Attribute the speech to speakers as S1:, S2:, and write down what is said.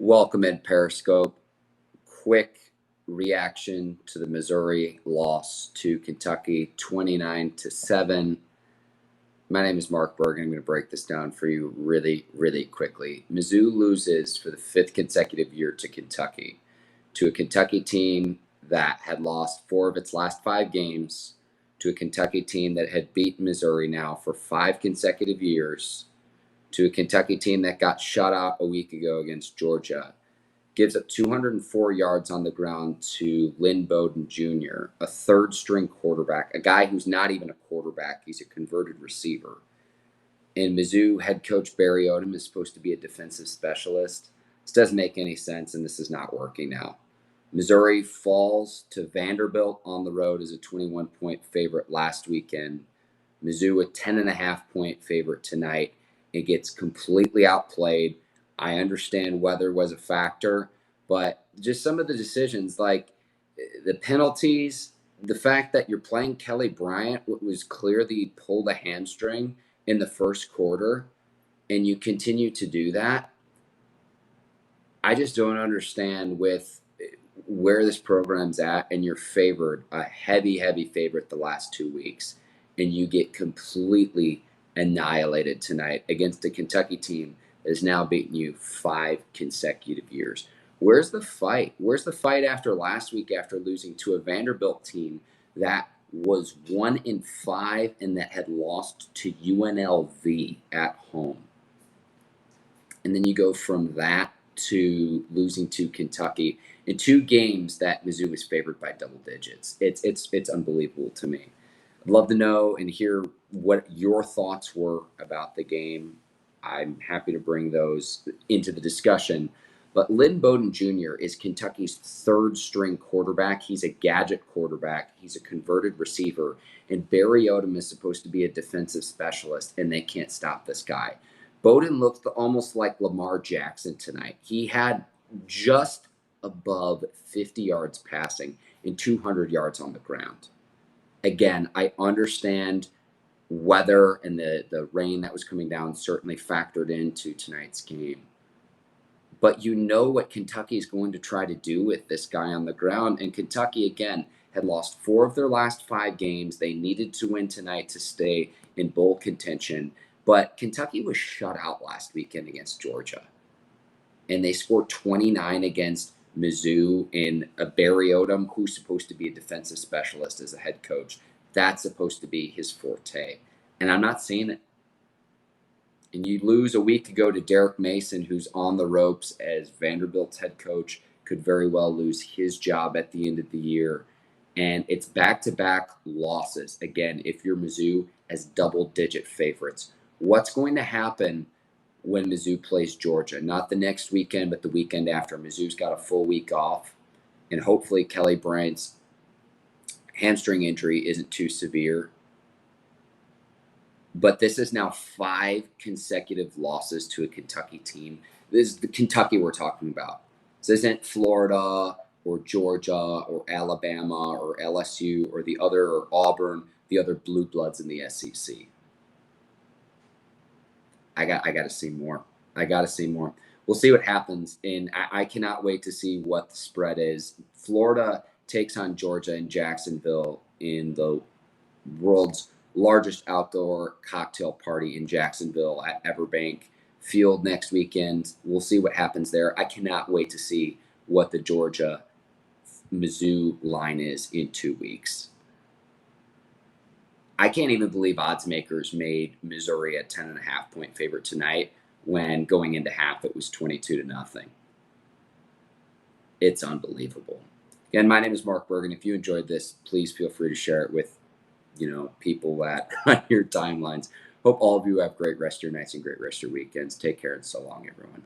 S1: Welcome in Periscope. Quick reaction to the Missouri loss to Kentucky, 29-7. My name is Mark Bergen. I'm going to break this down for you really, really quickly. Mizzou loses for the fifth consecutive year to Kentucky, to a Kentucky team that had lost 4 of its last 5 games, to a Kentucky team that had beaten Missouri now for 5 consecutive years, to a Kentucky team that got shut out a week ago against Georgia. Gives up 204 yards on the ground to Lynn Bowden Jr., a third-string quarterback, a guy who's not even a quarterback. He's a converted receiver. And Mizzou head coach Barry Odom is supposed to be a defensive specialist. This doesn't make any sense, and this is not working now. Missouri falls to Vanderbilt on the road as a 21-point favorite last weekend. Mizzou a 10.5-point favorite tonight. It gets completely outplayed. I understand weather was a factor, but just some of the decisions, like the penalties, the fact that you're playing Kelly Bryant, it was clear that he pulled a hamstring in the first quarter, and you continue to do that. I just don't understand with where this program's at, and you're favored, a heavy, heavy favorite the last 2 weeks, and you get completely annihilated tonight against a Kentucky team that has now beaten you 5 consecutive years. Where's the fight? Where's the fight after last week, after losing to a Vanderbilt team that was 1-5 and that had lost to UNLV at home? And then you go from that to losing to Kentucky in 2 games that Mizzou was favored by double digits. It's unbelievable to me. I'd love to know and hear what your thoughts were about the game. I'm happy to bring those into the discussion. But Lynn Bowden Jr. is Kentucky's third-string quarterback. He's a gadget quarterback. He's a converted receiver. And Barry Odom is supposed to be a defensive specialist, and they can't stop this guy. Bowden looked almost like Lamar Jackson tonight. He had just above 50 yards passing and 200 yards on the ground. Again, I understand weather and the rain that was coming down certainly factored into tonight's game. But you know what Kentucky is going to try to do with this guy on the ground. And Kentucky, again, had lost 4 of their last 5 games. They needed to win tonight to stay in bowl contention. But Kentucky was shut out last weekend against Georgia. And they scored 29 against Mizzou in a Barry Odom, who's supposed to be a defensive specialist as a head coach. That's supposed to be his forte. And I'm not seeing it. And you lose a week ago to Derek Mason, who's on the ropes as Vanderbilt's head coach, could very well lose his job at the end of the year. And it's back-to-back losses, again, if you're Mizzou, as double-digit favorites. What's going to happen when Mizzou plays Georgia? Not the next weekend, but the weekend after. Mizzou's got a full week off, and hopefully Kelly Bryant's hamstring injury isn't too severe. But this is now 5 consecutive losses to a Kentucky team. This is the Kentucky we're talking about. This isn't Florida or Georgia or Alabama or LSU or the other, or Auburn, the other blue bloods in the SEC. I got to see more. I got to see more. We'll see what happens. And I cannot wait to see what the spread is. Florida takes on Georgia in Jacksonville in the world's largest outdoor cocktail party in Jacksonville at Everbank Field next weekend. We'll see what happens there. I cannot wait to see what the Georgia Mizzou line is in 2 weeks. I can't even believe odds makers made Missouri a 10.5-point favorite tonight when going into half it was 22-0. It's unbelievable. Again, my name is Mark Bergen. If you enjoyed this, please feel free to share it with people that on your timelines. Hope all of you have great rest of your nights and great rest of your weekends. Take care and so long, everyone.